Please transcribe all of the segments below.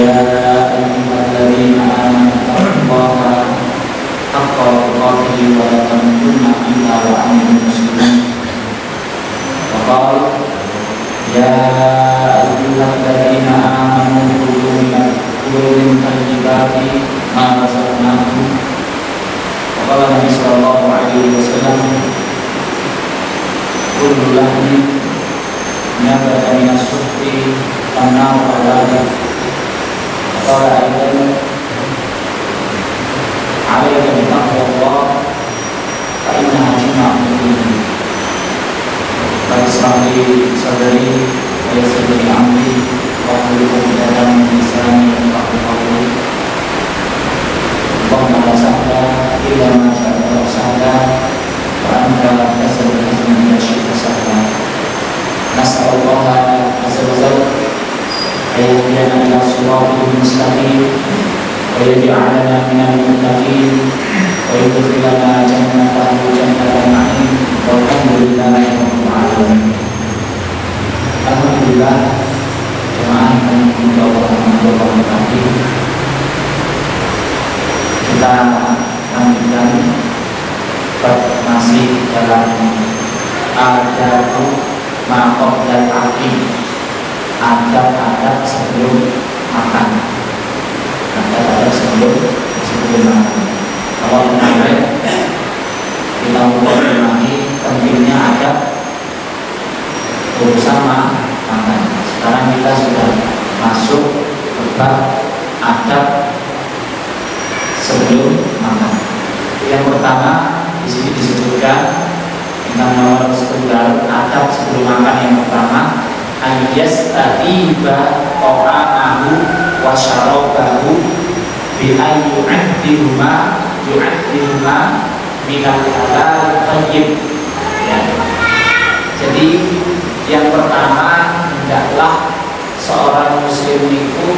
يا أيها الذين آمنوا اتقوا الله حق تقاته ولا تموتن إلا وأنتم مسلمون. وقال يا أيها الذين آمنوا كلوا من طيبات ما رزقناكم. وقال النبي صلى الله عليه وسلم كل لحم نبت من السحت فالنار أولى. وقال أيضا عليك بتقوى الله فإنها جماع الدين. فاشرح لي صدري ويسر لي أمري واحلل عقدة من لساني يفقهوا قولي. اللهم لا سهل إلا ما جعلته سهلا وأنت تسهل الحزن إذا شئت سهلا. نسأل الله عز وجل أن يهدينا إلى صراط المستقيم ويجعلنا من المتقين ويدخلنا جنته جنة النعيم والحمد لله رب العالمين. Alhamdulillah, jemaah yang Allah kita lanjutkan masih dalam adab maqam dan api, adab-adab sebelum makan, adab-adab sebelum makan. Kalau kemarin kita mengenai pentingnya adab bersama makan. Sekarang kita sudah masuk ke bab adab sebelum makan. Yang pertama di sini disebutkan tentang nomor sekedar adab sebelum makan. Yang pertama, ayas tadiba ta'amahu wa syarabahu bi ayyu'addihuma minal halal tayyib. Ya. Jadi yang pertama, hendaklah seorang muslim itu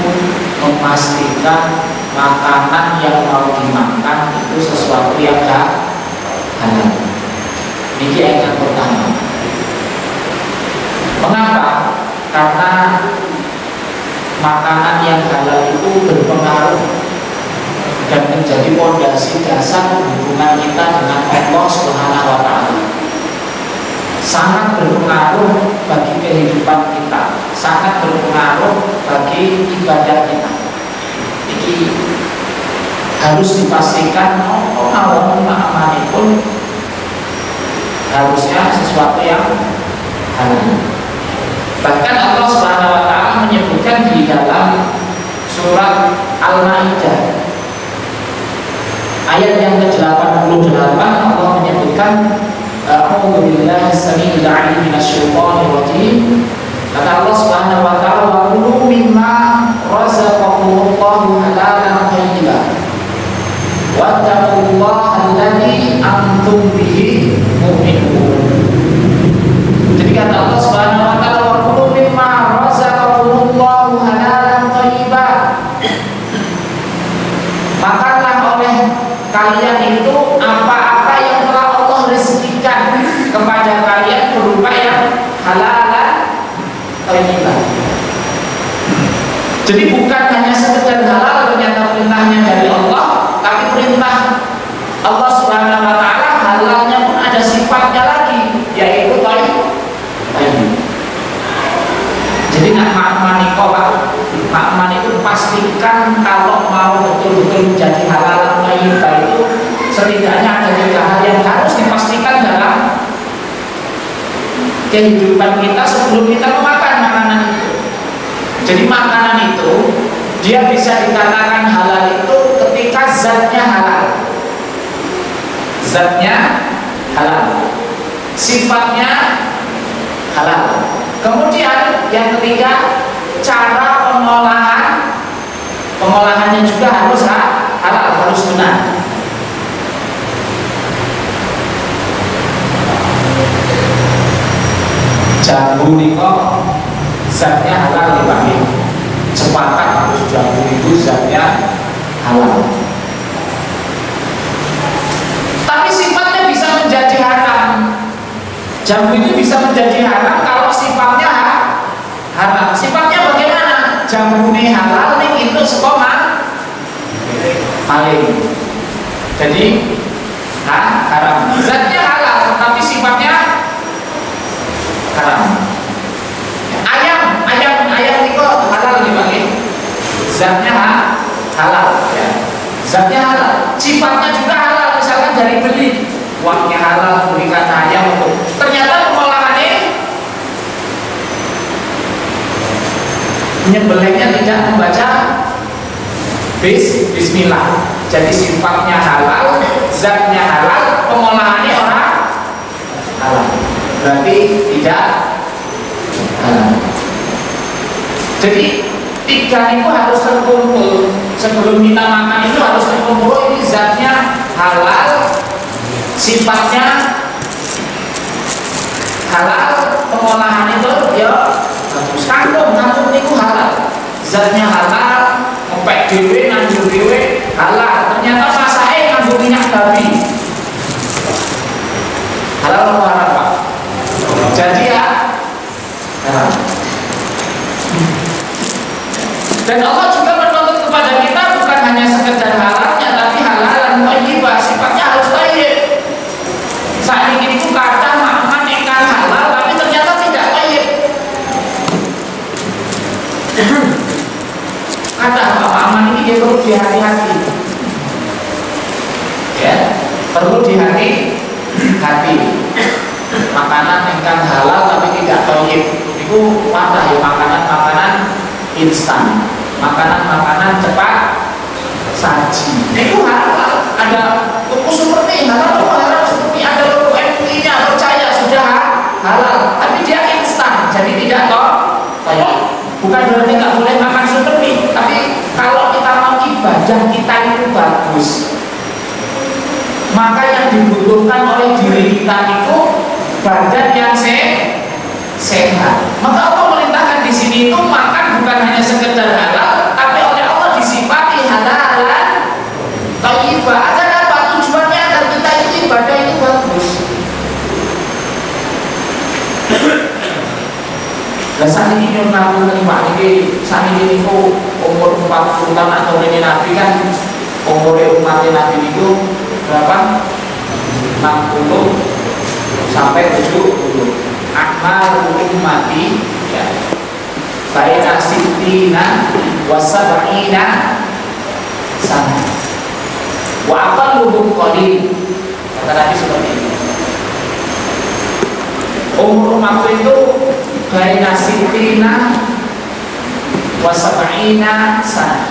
memastikan makanan yang mau dimakan itu sesuatu yang halal. Ini yang pertama. Mengapa? Karena makanan yang halal itu berpengaruh dan menjadi fondasi dasar hubungan kita dengan Allah Subhanahu wa Ta'ala. Sangat berpengaruh bagi kehidupan kita, sangat berpengaruh bagi ibadah kita. Ini harus dipastikan awal maknanya pun harusnya sesuatu yang halal. Bahkan Allah Subhanahu wa Ta'ala menyebutkan di dalam surat Al-Maidah ayat yang ke-88, Allah menyebutkan a'udzu billahi as-sami'il 'alim minasyaitonir rajim. Kata Allah Subhanahu wa Ta'ala, wa kulu mimma razaqakumullahu halalan thayyiban wattaqullaha alladzi antum bihi mu'minun. Jadi kata Allah Subhanahu wa Ta'ala, wa kulu mimma razaqakumullahu halalan thayyiban. Makanlah oleh kalian itu apa-apa yang telah Allah rezekikan kepada kalian berupa yang halalan thayyiban. Jadi bukan hanya sekedar halal ternyata perintahnya dari Allah, tapi perintah Allah Subhanahu wa Ta'ala halalnya pun ada sifatnya lagi, yaitu thayyib. Jadi makman itu pastikan kalau mau betul-betul menjadi halal thayyibah itu setidaknya ada 3 hal yang harus dipastikan dalam kehidupan kita sebelum kita memakan makanan itu. Jadi makanan itu dia bisa dikatakan halal itu ketika zatnya halal, halal, sifatnya halal. Kemudian yang ketiga, cara pengolahannya juga harus halal, harus benar. Jambu niko zatnya halal dipakai, sepakat harus jambu itu zatnya halal. Tapi sifatnya bisa menjadi haram. Jambu itu bisa menjadi haram kalau sifatnya haram. Sifatnya bagaimana? Jambu ini halal, ning itu untuk sekoma maling. Jadi haram. Zatnya halal tapi sifatnya haram. Ayam itu halal dipakai. Zatnya halal ya. Zatnya halal, sifatnya juga halal. Misalkan dari beli uangnya halal, berikan ayam untuk. Ternyata pengolahannya nyembelihnya tidak membaca bismillah. Jadi sifatnya halal, zatnya halal, pengolahannya orang halal. Berarti tidak halal. Jadi tiga itu harus terkumpul. Sebelum kita makan itu harus terkumpul. Ini zatnya halal, sifatnya halal, pengolahan itu ya bagus. Kangkung itu halal, zatnya halal, ngepek dewe, nanjur dewe halal. Ternyata masaknya nganggo minyak babi. Halal atau haram Pak? Jadi ya halal. Dan Allah juga menuntut kepada kita bukan hanya sekedar halalnya, tapi halalan thayyibah, sifatnya harus thayyib. Saat ini itu kadang makan ikan halal tapi ternyata tidak thayyib. Kadang makan ini dia perlu dihati-hati. Ya, perlu dihati-hati. Makanan ikan halal tapi tidak thayyib. Itu pada ya makanan instan, makanan cepat saji. Itu halal. Ada toko seperti halal, toko halal seperti ada toko MT-nya, percaya sudah halal. Tapi dia instan, jadi tidak thayyib. Bukan berarti nggak boleh makan seperti. Tapi kalau kita mau ibadah kita itu bagus, maka yang dibutuhkan oleh diri kita itu badan yang sehat. Maka Allah merintahkan di sini itu makan bukan hanya sekedar halal, tapi oleh Allah disifati halalan thayyibah. Agar apa? Tujuannya agar kita itu ibadah ini bagus. Lah saat ini yang nabi terima ini saat ini itu umur 40 tahun atau ini nabi kan umur umat nabi itu berapa? 60 sampai 70. Akmal ummati ya baina sittina wa sab'ina sana wa aqalluhum qalil. Kata Nabi seperti ini, umur umatku itu baina sittina wa sab'ina sana.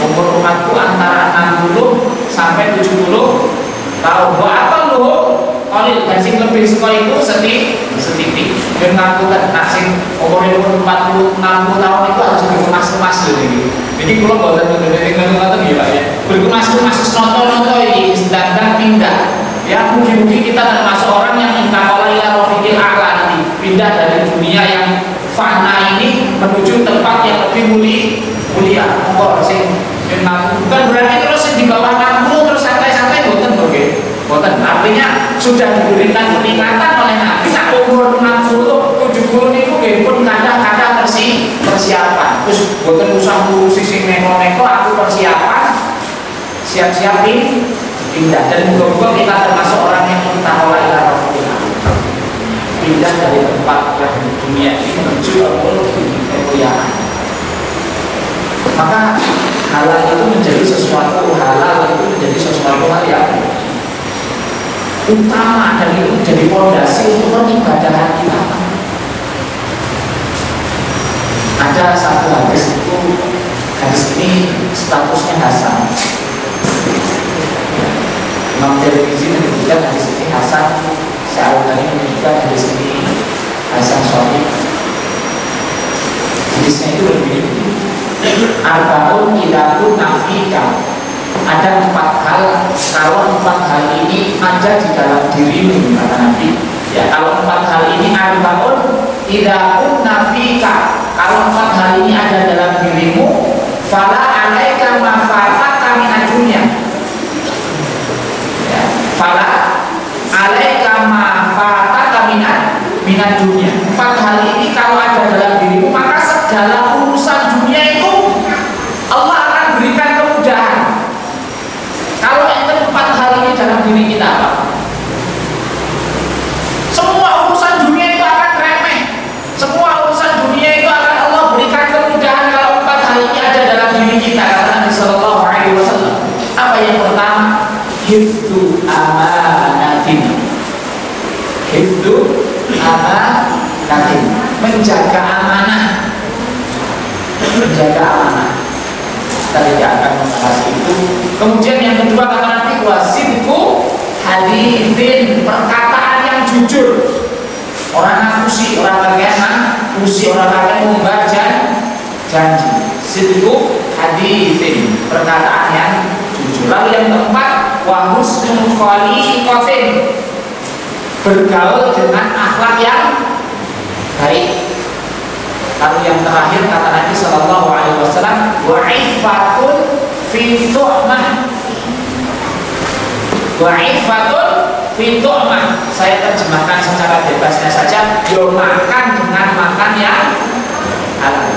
Umur umatku antara 60 sampai 70 tahun. Wa aqalluhum qalil, dan sing lebih suka itu sedikit. Dan ngakukan sing umurnya 40 60 tahun itu harus berkemas-kemas lho. Jadi kalau boten ngoten ya Pak ya. Berkemas-kemas nonton ini sedang pindah. Ya mungkin kita termasuk orang yang intakola ila rafiqil a'la nanti, pindah dari dunia yang fana ini menuju tempat yang lebih mulia. Monggo sing bukan berarti terus di bawah 60 terus santai-santai boten lho nggih. Boten, artinya sudah diberikan peningkatan oleh Nabi. Sak umur 60, 70 niku nggih pun kadang-kadang persiapan. Terus boten usah ngurusi sing neko-neko, aku persiapan siap-siap pindah. Dan moga-moga kita termasuk orang yang tahola ila rabbina. Pindah dari tempat yang dunia ini menuju kemuliaan. Maka halal itu menjadi sesuatu hal yang utama dan itu menjadi fondasi untuk peribadahan kita. Ada satu hadis itu, hadis ini statusnya hasan. Imam Tirmizi menyebutkan hadis ini hasan, Syarani menyebutkan hadis ini hasan sahih. Hadisnya itu berbunyi Arba'un idakun nafika. Ada 4 hal, kalau 4 hal ini ada di dalam dirimu, kata Nabi. Ya, kalau 4 hal ini arba'un idakun nafika. Kalau 4 hal ini ada dalam dirimu, fala alaika mafataka minad dunya. Ya, fala alaika mafataka minad dunya. 4 hal ini kalau ada dalam dirimu, maka segala urusan dunia itu Allah akan berikan kemudahan. Kalau ente 4 hal ini dalam diri kita apa? Semua urusan dunia itu akan remeh. Semua urusan dunia itu akan Allah berikan kemudahan kalau 4 hal ini ada dalam diri kita. Kata Nabi Sallallahu Alaihi Wasallam. Apa yang pertama? Hifdu amanatin. Hifdu amanatin. Menjaga amanah. Menjaga amanah. Kita tidak akan membahas itu. Kemudian yang kedua kata Nabi, wasidku hadithin, perkataan yang jujur. Orang ngakusi, orang kagak ngakusi, orang kagak membaca janji. Sidku hadithin, perkataan yang jujur. Lalu yang keempat, wa husnul khaliqatin, bergaul dengan akhlak yang baik. Lalu yang terakhir kata Nabi Sallallahu Alaihi Wasallam, wa ifatun fi tu'mah. Wa ifatun fi tu'mah. Saya terjemahkan secara bebasnya saja, yo makan dengan makan yang halal.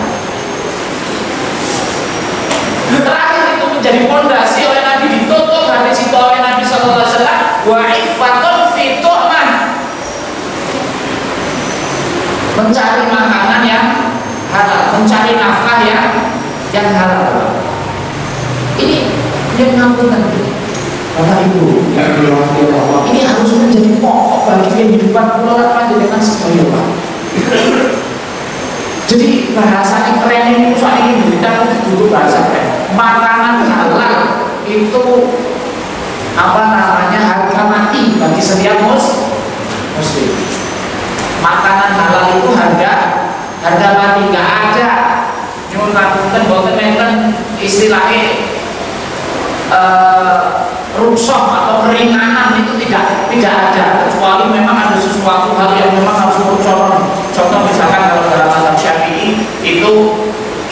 Terakhir itu menjadi fondasi oleh Nabi, ditutup hadis itu oleh Nabi Sallallahu Alaihi Wasallam, wa ifatun fi tu'mah. Mencari makanan yang halal, mencari nafkah yang halal. Ini yang ngapunten Bapak Ibu yang dirahmati Allah. Ini harus menjadi pokok bagi kehidupan kula panjenengan sedaya, Pak. Jadi bahasanya keren ini, soal ini kita dulu bahasa keren. Makanan halal itu apa namanya, harga mati bagi setiap muslim. Makanan halal itu harga mati, nggak ada. Nyuwun ngapunten boten enten istilahnya rukshoh atau keringanan, itu tidak ada, kecuali memang ada sesuatu hal yang memang harus dicontoh. Contoh misalkan kalau dalam mazhab Syafi'i itu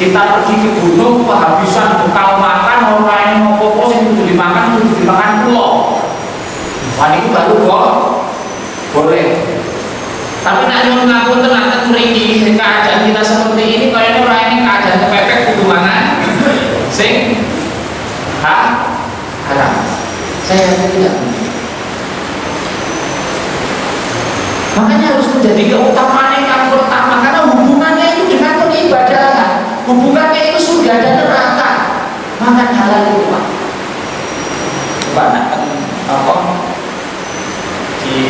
kita pergi ke gunung kehabisan bekal makan, orang yang mau popos itu dimakan pulau. Wah itu baru kok boleh. Tapi nak nyuwun ngapunten nanti mriki keadaan kita seperti ini, kayaknya orang ini keadaan kepepet kudu mangan sing haram. Saya tidak. Makanya harus menjadi keutamaan yang pertama, karena hubungannya itu dengan peribadahan. Hubungannya itu sudah ada neraka. Makan halal itu, Pak. Banyak apa di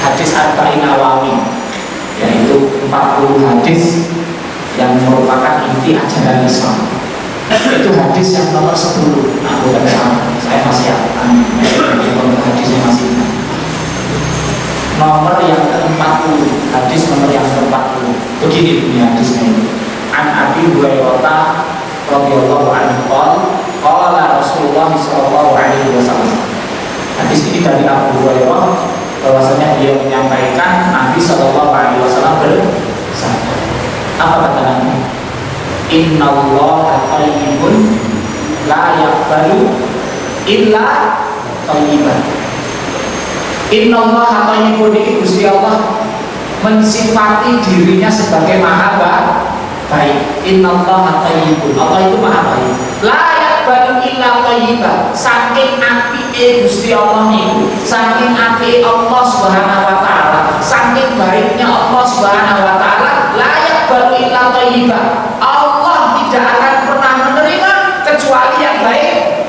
hadis Arba'in Nawawi, yaitu 40 hadis yang merupakan inti ajaran Islam. Itu hadis yang nomor 10. Aku dan saya masih hadisnya masih nomor yang ke-40, hadis nomor yang ke-40. Begini bunyi hadisnya ini. An Abi Hurairah radhiyallahu anhu qala Rasulullah sallallahu alaihi wasallam. Hadis ini dari Abu Hurairah, bahwasanya dia menyampaikan Nabi sallallahu alaihi wasallam bersabda. Apa kata Nabi? Innallaha thayyibun la yaqbalu illa thayyiban. Innallaha thayyibun, ini Gusti Allah mensifati dirinya sebagai maha baik. Innallaha thayyibun, Allah itu maha baik. La yaqbalu illa thayyiban. Saking apike Gusti Allah niku, saking apike Allah Subhanahu wa taala, saking baiknya Allah Subhanahu wa taala, la yaqbalu illa thayyiban. Tidak akan pernah menerima kecuali yang baik.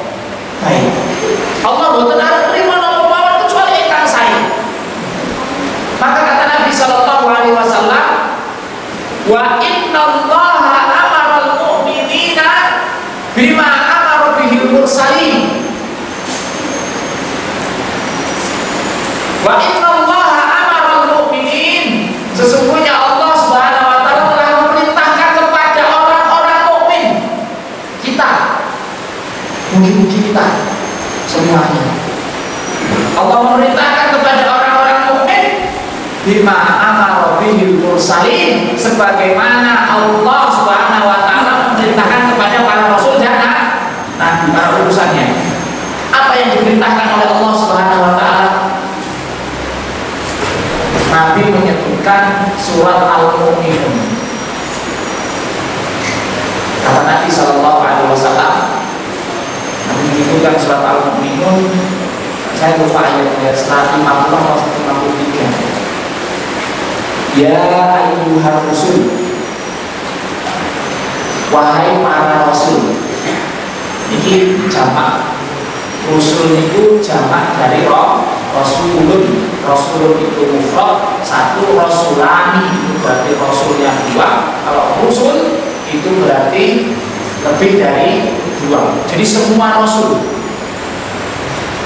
Allah boten arep nerima napa mawon kecuali ingkang sae. Maka kata Nabi sallallahu alaihi wasallam, wa innallaha amaral mu'minina bima amara bihil mursalin. Wa innallaha amaral mu'minin, sesungguhnya Allah Subhanahu wa taala telah memerintahkan kepada orang-orang mukmin. Mugi-mugi kita semuanya. Allah memerintahkan kepada orang-orang mukmin bima amara bihil mursalin, sebagaimana Allah Subhanahu wa taala memerintahkan kepada para rasul dan nabi, para utusannya. Apa yang diperintahkan oleh Allah Subhanahu wa taala? Nabi menyebutkan surat Al-Mu'minun. saya lupa ayatnya setelah 50 atau 53. Ya ayyuhar rusul, wahai para rasul. Ini jamak. Rusul itu jamak dari rasulun. Rasulun itu mufrad, satu rasulani itu berarti rasul yang dua. Kalau rusul itu berarti lebih dari dua. Jadi semua rasul.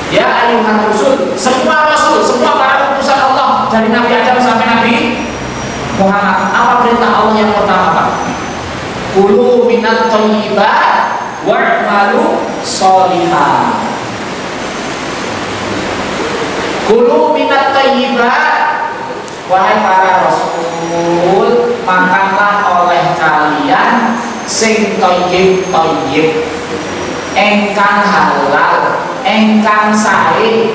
Ya ayyuhan rusul, semua rasul, semua para utusan Allah dari Nabi Adam sampai Nabi Muhammad. Apa perintah Allah yang pertama, Pak? Kulu minat thayyibat wa'malu sholihan. Kulu minat thayyibat, wahai para rasul, makanlah oleh kalian sing thayyib, engkang halal, engkang sae,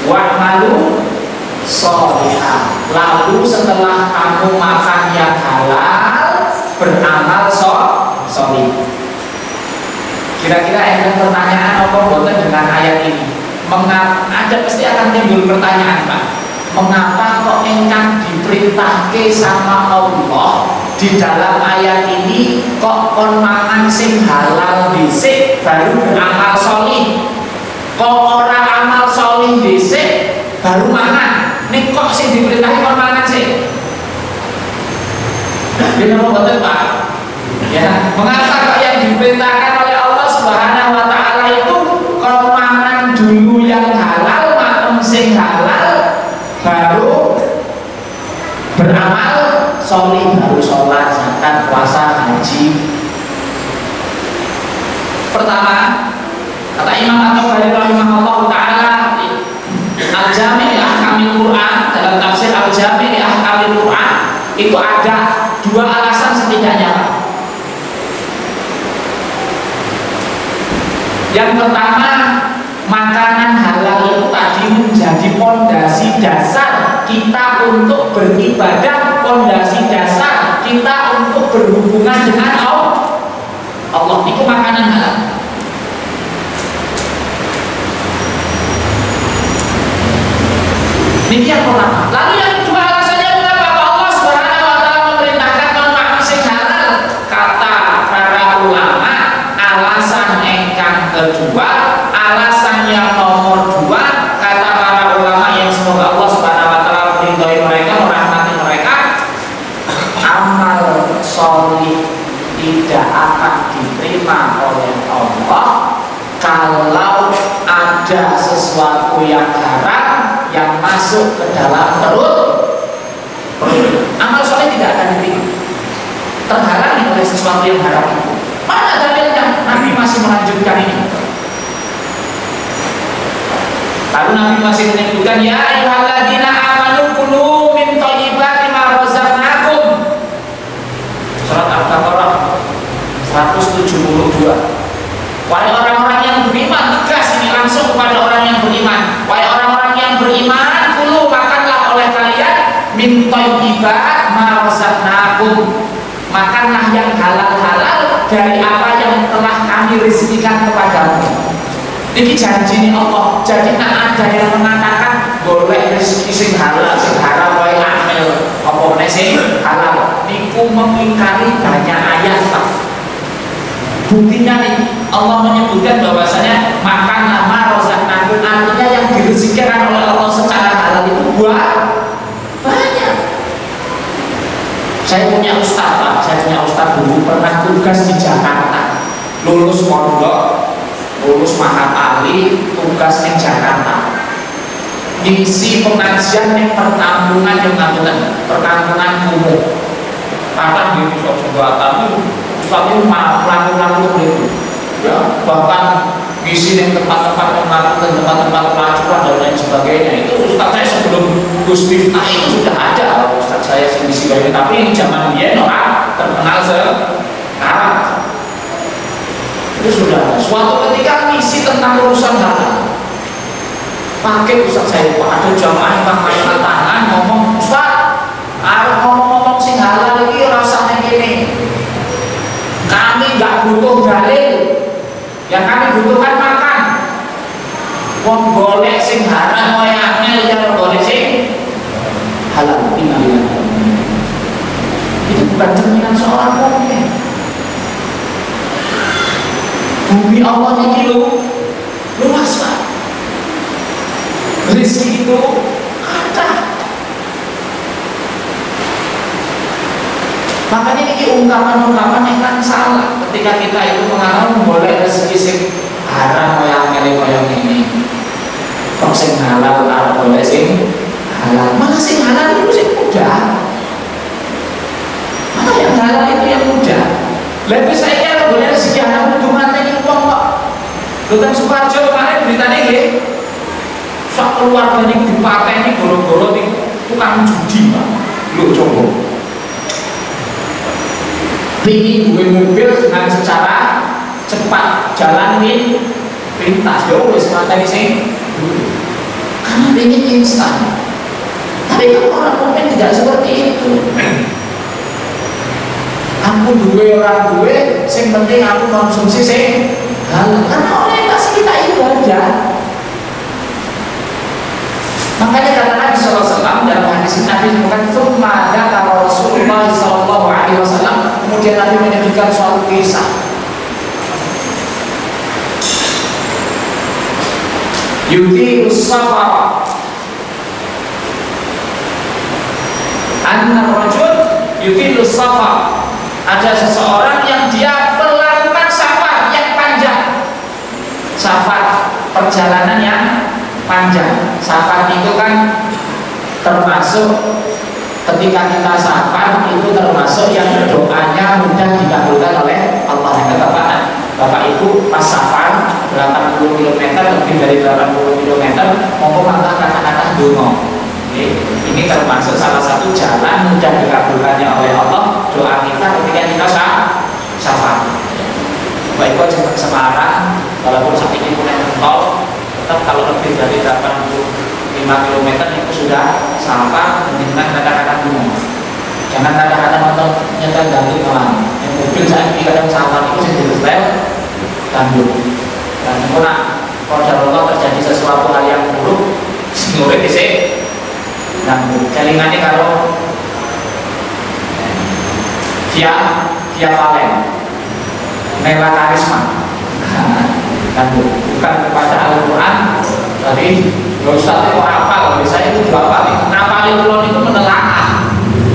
wa'malu sholihan. Lalu setelah kamu makan yang halal, beramal sholih. Kira-kira ada pertanyaan apa boten dengan ayat ini? Ada pasti akan timbul pertanyaan, Pak. Mengapa kok engkang diperintahke sama Allah di dalam ayat ini kok kon mangan sing halal dhisik baru beramal sholih? Kok ora amal sholih dhisik baru mangan? Nek kok sing diperintahi kon mangan sih? Bener boten, Pak? Ya, mengapa kok yang diperintahkan oleh Allah Subhanahu wa taala itu kon mangan dulu yang halal, makan sing halal, baru beramal sholih, baru sholat, zakat, puasa, haji. Pertama, kata Imam At-Tabari rahimahullah taala, Al-Jami' li Ahkamil Quran, dalam tafsir Al-Jami' li Ahkamil Quran itu ada dua alasan setidaknya. Yang pertama, makanan halal itu tadi menjadi pondasi dasar kita untuk beribadah, pondasi dasar kita untuk berhubungan dengan Allah. Itu makanan halal. Ini yang pertama. Lalu yang kedua alasannya mengapa Allah Subhanahu wa taala memerintahkan makan sing halal? Kata para ulama, alasan engkang kedua, alasan yang nomor dua, kata para ulama yang semoga Allah Subhanahu wa taala meridhai mereka, merahmati mereka, amal sholih tidak akan diterima oleh Allah kalau ada sesuatu yang haram yang masuk ke dalam perut. Amal soleh tidak akan diterima, terhalangi oleh sesuatu yang haram itu. Mana dalilnya? Nabi masih melanjutkan ini. Lalu Nabi masih menyebutkan, ya ayyuhalladzina amanu kulu min thayyibati ma razaqnakum. Surat Al-Baqarah 172. Wahai orang-orang yang beriman, tegas ini langsung kepada orang yang beriman. Wahai orang-orang yang beriman, kulu makanlah oleh kalian min thayyibat ma razaqnakum. Makanlah yang halal-halal dari apa yang telah kami rezekikan kepadamu. Ini janji ini Allah. Jadi tak ada yang mengatakan boleh rezeki sing halal, sing haram wae amel. Apa meneh sing halal? Niku mengingkari banyak ayat, Pak. Buktinya nih, Allah menyebutkan bahwasanya makanlah ma razaqnakum, artinya yang direzekikan oleh Allah secara halal itu banyak. Saya punya ustaz, Pak. Saya punya ustaz dulu pernah tugas di Jakarta, lulus mondok, lulus Mahatali, tugas di Jakarta, ngisi pengajian yang perkampungan yang perkampungan kumuh. Karena di Jakarta itu lalu itu, ya, bahkan ngisi yang tempat-tempat pengangkutan, tempat-tempat pelacuran dan lain sebagainya. Itu ustaz saya sebelum Gus Miftah itu sudah ada ustaz saya ngisi bagian, tapi zaman dia orang terkenal sekarang. Itu sudah suatu ketika ngisi tentang urusan halal, pakai ustaz saya, Pak, ada jamaah yang angkat tangan ngomong, Ustaz, harus ngomong sing halal ini rasanya gini, kami nggak butuh dalil, yang kami butuhkan makan. Wong bukan cerminan seorang mukmin. Bumi Allah ini luas Pak. Rezeki itu ada. Makanya ini ungkapan-ungkapan yang kan salah ketika kita itu menganggap boleh rezeki sing haram koyang ini. Kok sing halal ora boleh sing halal. Malah sing halal itu sing mudah. Mana yang halal itu yang mudah. Lebih saya kira boleh rezeki halal kudu mateni wong kok. Lho kan Suparjo kemarin beritanya nggih. Sak keluarga niku dipateni goro-goro niku tukang judi, Pak. Lho coba. Pengen duwe mobil dengan secara cepat jalan ini pintas ya wis mateni sing karena pengen instan. Tapi kan orang mukmin tidak seperti itu. Aku duwe orang duwe, sing penting aku konsumsi sing halal. Karena orientasi kita ibadah. Makanya kata Nabi SAW dalam hadis Nabi bukan tsumma dzakara Rasulullah SAW, kemudian Nabi menyebutkan suatu kisah. Yuti safar anna rajul yuti safar, ada seseorang yang dia melakukan safar yang panjang, safar perjalanan yang panjang. Safar itu kan termasuk ketika kita safar itu termasuk yang doanya mudah dikabulkan oleh Allah. Kata Bapak Ibu pas safar 80 km lebih dari 80 km mau mengangkat kata-kata dongo. Ini termasuk salah satu jalan mudah dikabulkannya oleh Allah doa kita ketika kita safar. Bapak Ibu coba Semarang walaupun saat ini mulai tol, tetap kalau lebih dari 85 km itu sudah safar dengan kata-kata dongo. Jangan kata-kata motor nyetel ganti malam. Yang mobil saat ini kadang safar itu sendiri setel gandum. Dan kalau Allah terjadi sesuatu hal yang buruk, semuanya bisa gandum. Kelingannya kalau via Valen, Nela Karisma, gandum. Bukan kepada Al-Quran. Tadi Ustaz itu apa? Saya itu juga apa? Ngapalin ulun itu menelaah.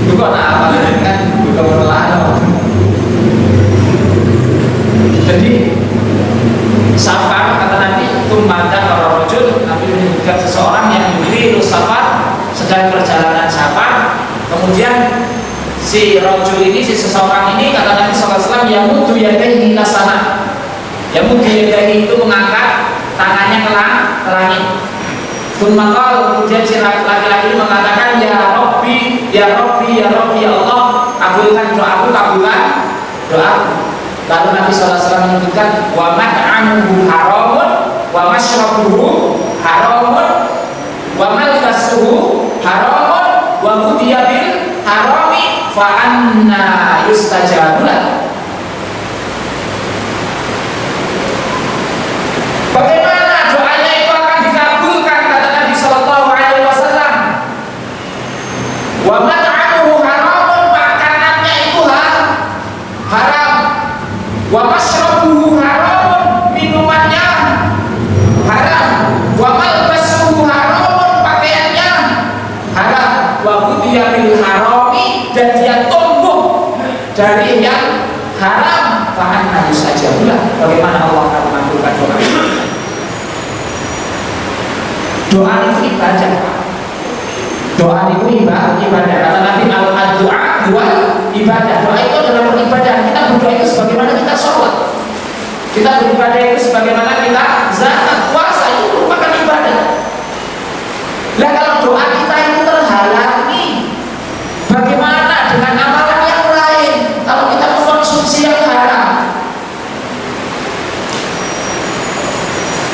Itu kok ngapalin kan? Bukan menelaah. Jadi safar kata Nabi tumbada para rojul, Nabi menyebutkan seseorang yang yuridu safar, sedang perjalanan safar. Kemudian si rojul ini, si seseorang ini kata Nabi SAW yang mutu yadaihi ila sana. Yang mutu yadaihi itu mengangkat tangannya ke langit. Kemudian si laki-laki ini mengatakan ya Rabbi, ya Rabbi, ya Rabbi, ya Allah, kabulkan doaku, kabulkan doaku. Lalu Nabi SAW menyebutkan wa mat'amuhu haramun wa mashrabuhu haramun wa malbasuhu haramun wa ghudhiya bil harami fa anna yustajabu lahu. Bagaimana doanya itu akan dikabulkan kata Nabi SAW. Wa mat'amuhu haramun, makanannya itu haram. Wa mashrabuhu haramun, minumannya haram. Wa malbasuhu haramun, pakaiannya haram. Wa ghudhiya bil harami, dan dia tumbuh dari yang haram. Fa anna yustajabu lahu. Bagaimana Allah akan mengabulkan doa? Doa itu ibadah. Doa itu ibadah. Kata Nabi al-doa dua ibadah. Doa itu adalah beribadah. Kita berdoa itu sebagaimana kita sholat. Kita beribadah itu sebagaimana kita zakat, puasa, itu merupakan ibadah. Nah kalau doa kita itu terhalangi, bagaimana dengan amalan yang lain? Kalau kita mengkonsumsi yang haram,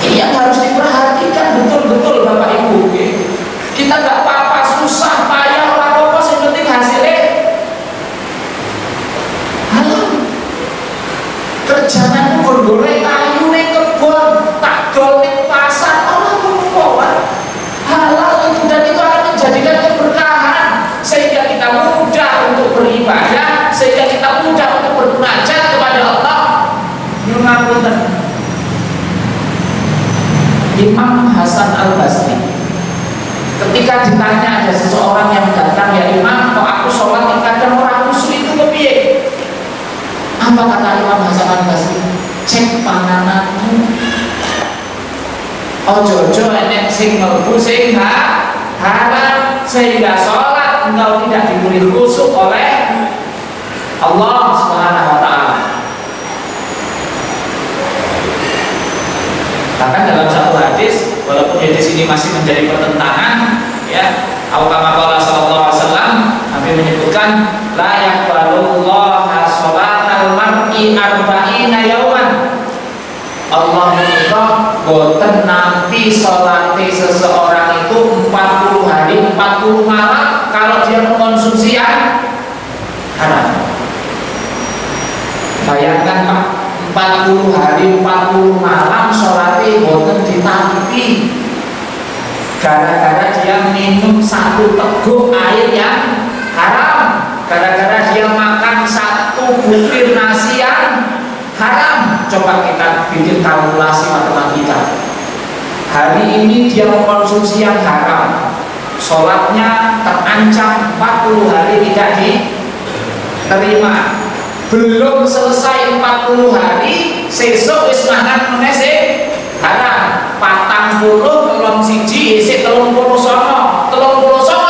ini yang harus diperhatikan betul-betul Bapak Ibu. Kita nggak apa-apa susah payah orang apa, yang penting hasilnya halal. Kerjaan goreng kayu nih kebun, tak dol nih pasar, orang apa halal itu, dan itu akan menjadikan keberkahan sehingga kita mudah untuk beribadah. ketika ditanya ada seseorang yang datang, ya Imam, kok aku sholat kadang orang khusyuk itu kepiye? Apa kata Imam Hasan Al-Basri? Cek pangananmu. Ojo-ojo enek sing mlebu sing haram sehingga sholat engkau tidak diberi khusyuk oleh Allah Subhanahu wa taala. Bahkan dalam satu hadis, walaupun hadis ini masih menjadi pertentangan, ya, Al-Qamaqala sallallahu alaihi wasallam Nabi menyebutkan la yaqbalullahu sholatal mar'i arba'ina yauman. Allah menyebut boten nanti salate seseorang itu 40 hari 40 malam kalau dia mengkonsumsi yang haram. Bayangkan Pak, 40 hari 40 malam salate boten ditampi gara-gara dia minum satu teguk air yang haram, gara-gara dia makan satu butir nasi yang haram. Coba kita bikin kalkulasi matematika. Hari ini dia mengkonsumsi yang haram, sholatnya terancam 40 hari tidak diterima. Belum selesai 40 hari, sesuk wis mangan meneh sing haram. 40 telung siji isih 39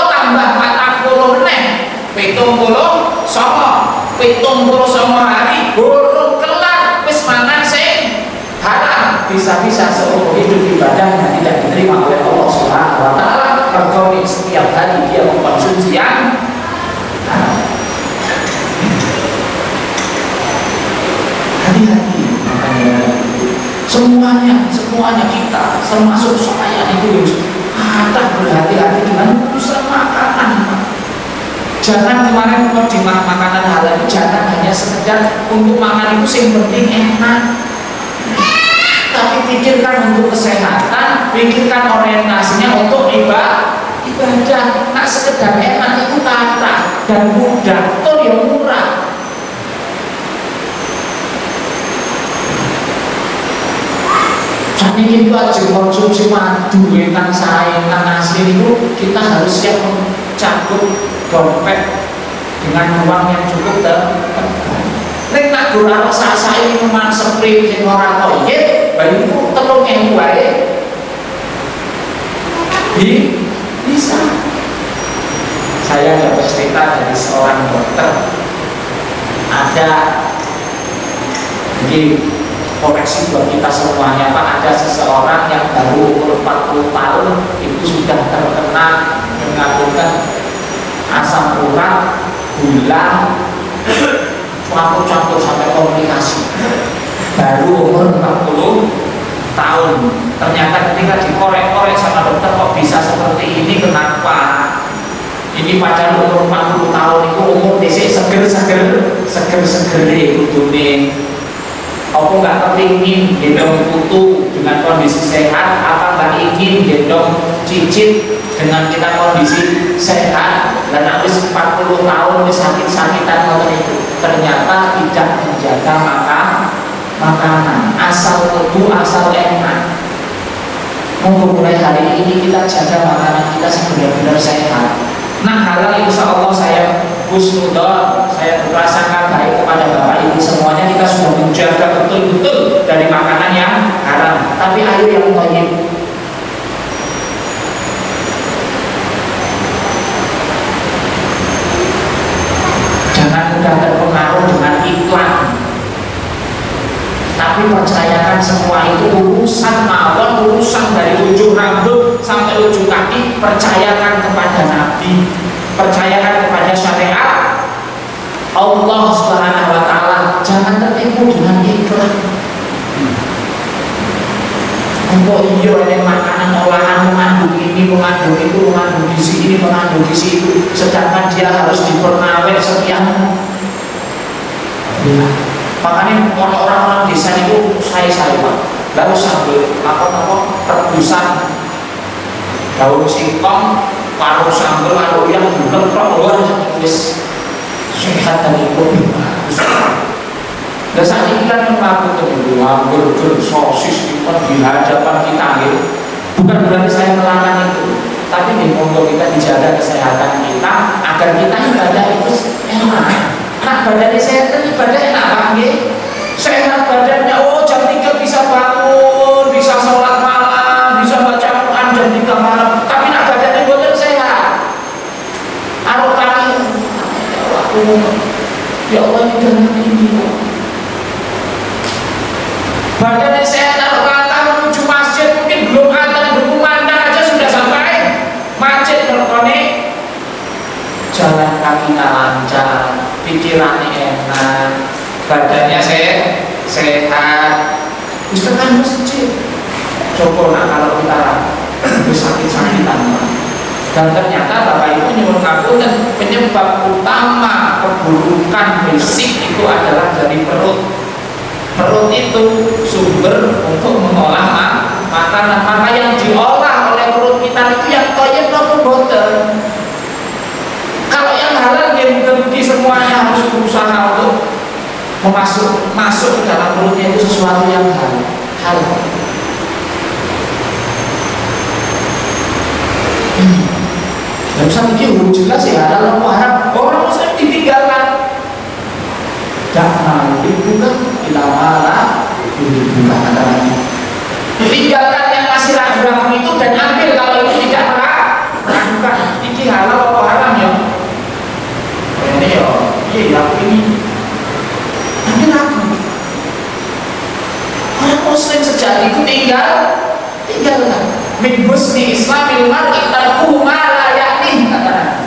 tambah 40 meneh 79 hari burung kelar wis mangan sing haram. Bisa-bisa seumur hidup ibadahnya tidak diterima oleh Allah Subhanahu wa taala karena setiap hari dia mengkonsumsi yang haram. Hati-hati makanya semuanya kita termasuk saya itu harus berhati-hati dengan urusan makanan. Jangan kemarin kalau di makanan halal itu jangan hanya sekedar untuk makan itu yang penting enak, tapi pikirkan untuk kesehatan, pikirkan orientasinya untuk ibadah. Nak sekedar enak itu kata dan mudah, toh ya murah. Ini kita aja konsumsi madu, ikan saing, ikan asin itu kita harus siap mencakup dompet dengan uang yang cukup tepat. Nek nak gula rasa ini memang spray sing ora toyet, bayi itu telung yang wae. Bisa. Saya dapat cerita dari seorang dokter. Ada jadi koreksi buat kita semuanya Pak, ada seseorang yang baru umur 40 tahun itu sudah terkena mengandungkan asam urat, gula, campur-campur sampai komplikasi. Baru umur 40 tahun. Ternyata ketika dikorek-korek sama dokter kok bisa seperti ini, kenapa? Ini pada umur 40 tahun itu umur dhisik seger-seger kudune. Aku nggak kepingin gendong putu dengan kondisi sehat, apa nggak ingin gendong cicit dengan kita kondisi sehat. Dan habis 40 tahun sakit-sakitan kalau itu ternyata tidak menjaga makanan, asal putu, asal enak. Mulai hari ini kita jaga makanan kita benar-benar sehat. Nah, halal insya Allah saya husnudon, saya berprasangka baik kepada Bapak Ibu semuanya, kita sudah menjaga betul-betul dari makanan yang haram. Tapi ayo yang thayyib. Jangan mudah terpengaruh dengan iklan. Tapi percayakan semua itu urusan mawon, urusan dari ujung rambut sampai ujung kaki. Percayakan kepada Nabi, percayakan kepada syariat Allah Subhanahu wa taala. Jangan tertipu dengan iklan. Untuk iya ada makanan olahan mengandung ini, mengandung itu, mengandung di sini, mengandung di situ, sedangkan dia harus dipernawet sekian. Makanya orang-orang desa itu saya Pak, lalu sambil apa rebusan daun singkong, paruh sambal, paruh yang bukan luar wis sehat dan ikut bagus. Dan saat ini kan mengaku burger, sosis itu di hadapan kita gitu. Bukan berarti saya melarang itu, tapi untuk kita dijaga kesehatan kita agar kita ibadah itu enak. Nah badannya sehat kan ibadah enak banget. Sehat badannya, oh jam 3 bisa bangun, bisa sholat malam, bisa baca Quran jam 3 malam. Tapi nak badannya bukan sehat. Arok kami, ya Allah ini dengan ini. Badannya sehat, arok kata menuju masjid mungkin belum ada berkumandang aja sudah sampai masjid berkone. Jalan kaki lancar, pikirannya enak, badannya sehat. Bisa kan masjid. Coba nak kalau kita sakit-sakitan. Dan ternyata Bapak Ibu nyuwun ngapunten, penyebab utama keburukan fisik itu adalah dari perut. Perut itu sumber untuk mengolah makanan. Maka yang diolah oleh perut kita itu yang toyib nopo boten. Kalau yang halal dia rugi semuanya harus berusaha untuk masuk ke dalam perutnya itu sesuatu yang halal. Dan misalnya ini jelas ya dalam haram orang muslim ditinggalkan. Jangan dibuka ilamala dibuka antaranya. Tinggalkan yang masih ragu-ragu itu dan ambil kalau itu tidak meragukan. Ini halal atau haram ya? Ini ya, iya ini. Tapi ragu. Orang muslim sejati itu tinggalkan. Min husni islamil mar'i tarkuhu ma la ya'nih, katanya.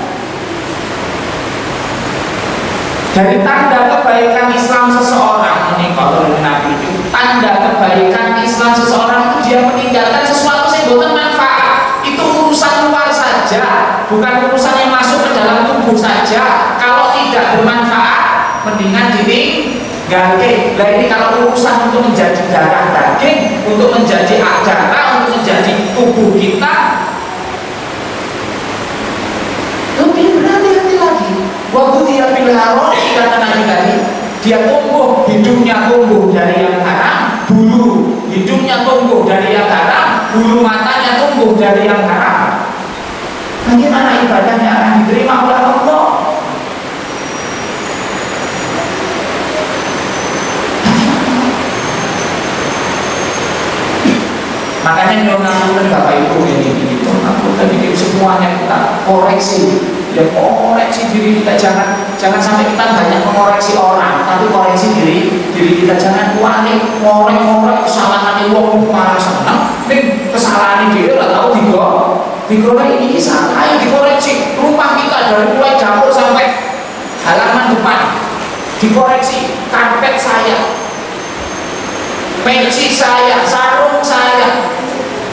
Dari tanda kebaikan Islam seseorang, ini kalau Nabi itu tanda kebaikan Islam seseorang itu dia meninggalkan sesuatu yang bukan manfaat. Itu urusan luar saja, bukan urusan yang masuk ke dalam tubuh saja. Kalau tidak bermanfaat, mendingan ditinggalkan. Nah ini kalau urusan untuk menjadi darah daging, untuk menjadi darah, untuk menjadi tubuh kita, lebih berhati-hati lagi. Waktu dia pilih haram, kata Nabi tadi, dia tumbuh, hidungnya tumbuh dari yang haram, bulu hidungnya tumbuh dari yang haram, bulu matanya tumbuh dari yang haram. Bagaimana ibadahnya akan diterima oleh Allah? Makanya nyuruh Bapak Ibu ini semuanya kita koreksi, ya koreksi diri kita, jangan sampai kita banyak mengoreksi orang, tapi koreksi diri kita. Jangan ngorek kesalahan wong malah seneng, ning kesalahan diri ora tahu digoreng ini salah, ayo dikoreksi. Rumah kita dari mulai dapur sampai halaman depan dikoreksi, karpet saya, peci saya, sarung saya,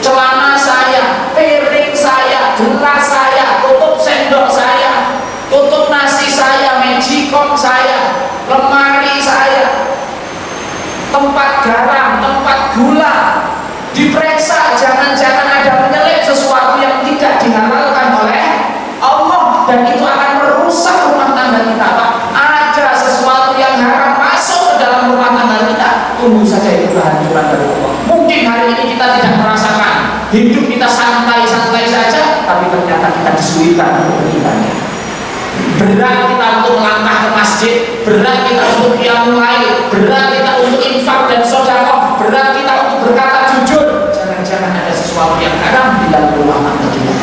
celana saya, piring saya, gelas saya, tutup sendok saya, tutup nasi saya, magicom saya, lemari saya, tempat garam, tempat gula diperiksa, jangan-jangan ada menyelip sesuatu yang tidak dihalalkan oleh Allah, dan itu akan merusak rumah tangga kita. Pak, ada sesuatu yang haram masuk ke dalam rumah tangga kita, tunggu saja itu kehancuran dari Allah. Mungkin hari ini kita tidak merasakan, hidup kita santai-santai saja, tapi ternyata kita disulikan untuk beribadah. Berat kita untuk melangkah ke masjid, berat kita untuk qiyamul lail, berat kita untuk infak dan sedekah, berat kita untuk berkata jujur. Jangan-jangan ada sesuatu yang haram di dalam rumah tangga kita.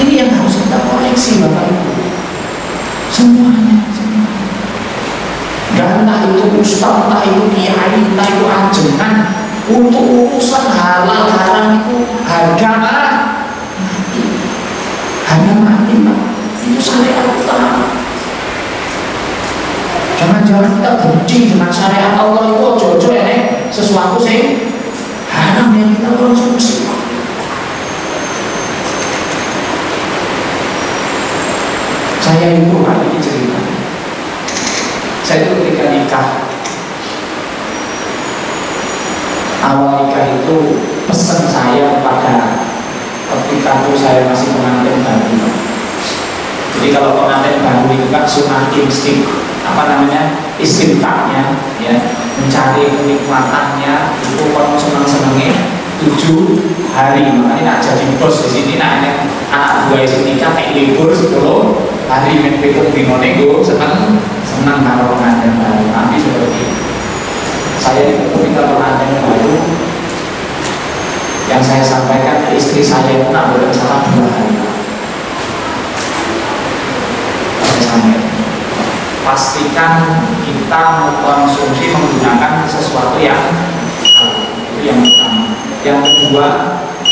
Ini yang harus kita koreksi, Bapak Ibu. Semuanya. Dan entah itu ustaz, entah itu kiai, entah itu ajengan, untuk urusan halal haram itu harga mati, Pak. Itu syariat utama. Jangan-jangan kita benci dengan syariat Allah itu ojo-ojo ya, sesuatu sih haram yang kita konsumsi. Saya itu hari ini cerita. Saya itu ketika nikah, awal nikah itu pesan saya kepada ketika itu saya masih pengantin baru. Jadi kalau pengantin baru itu kan sunah insting, apa namanya, istimtaknya, ya, mencari kenikmatannya itu kalau senang-senangnya 7 hari. Makanya nak jadi bos di sini, nak anak buah di sini kan kayak libur 10 hari menpetuk binone go senang kalau pengantin baru. Nanti seperti saya ketika pengantin baru yang saya sampaikan ke istri saya itu nak berencana 2 hari. Pastikan kita mengkonsumsi menggunakan sesuatu yang halal, itu yang pertama. Yang kedua,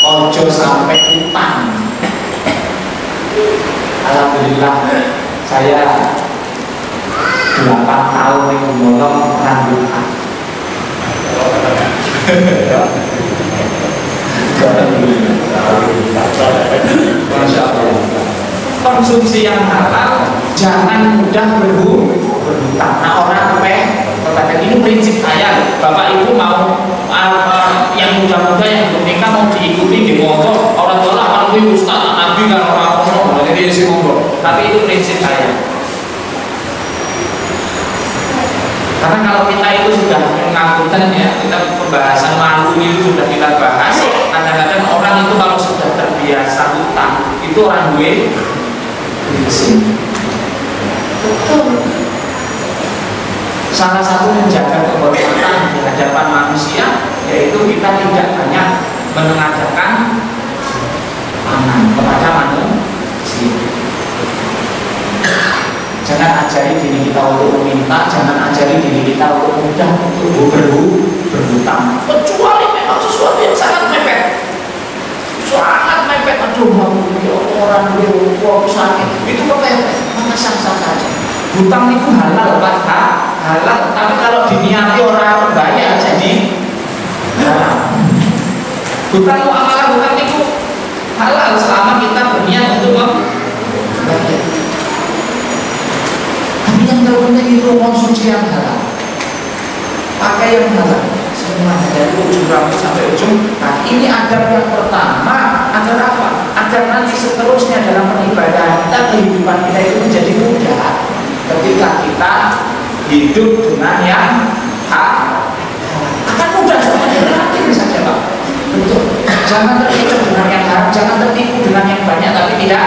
ojo sampai utang. Alhamdulillah saya 8 tahun yang menolong randukan. Masya Allah. Konsumsi yang halal, jangan mudah berhutang. Nah orang katakan ini prinsip saya, bapak ibu mau yang muda-muda yang belum nikah mau diikuti di motor orang tua lah, kalau ustaz nabi kan orang jadi si monggo. Tapi itu prinsip saya. Karena kalau kita itu sudah mengakukan ya, kita pembahasan malu itu sudah kita bahas. Kadang-kadang orang itu kalau sudah terbiasa hutang itu orang gue salah satu menjaga kehormatan di hadapan manusia yaitu kita tidak banyak mengadakan tangan kepada manusia. Jangan ajari diri kita untuk meminta, jangan ajari diri kita untuk mudah untuk berhutang. Kecuali memang sesuatu yang sangat mepet. Aduh, orang dulu sakit itu mepet, maka sah-sah saja. Hutang itu halal, Pak, halal. Tapi kalau diniati orang banyak jadi haram. Hutang itu amalan, hutang itu halal selama kita berniat untuk membayar. Tapi yang terpenting itu konsumsi yang halal, pakai yang halal. Semua dari ujung rambut sampai ujung. Nah ini adab yang pertama. Agar apa? Agar nanti seterusnya dalam beribadah kita, kehidupan kita itu menjadi mudah ketika kita hidup dengan yang halal. Akan mudah semuanya, saja Pak. Betul. Jangan tertipu dengan yang haram, jangan tertipu dengan yang banyak tapi tidak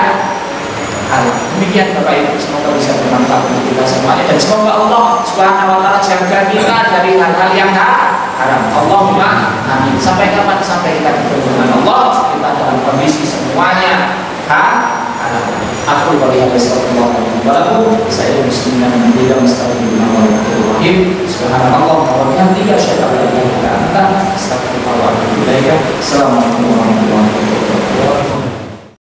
halal. Demikian Bapak Ibu, semoga bisa bermanfaat untuk kita semuanya dan semoga Allah Subhanahu wa taala jaga kita dari hal-hal yang haram. Allahumma amin. Sampai kapan? Sampai kita bertemu dengan Allah, kita dalam kondisi semuanya halal. Aku bagi Allah Subhanahu wa taala, saya muslimin dan tidak mustaqim. Subhanallah wa bihamdihi, asyhadu an la ilaha illa anta, astaghfiruka wa atubu ilaik. Assalamualaikum warahmatullahi wabarakatuh.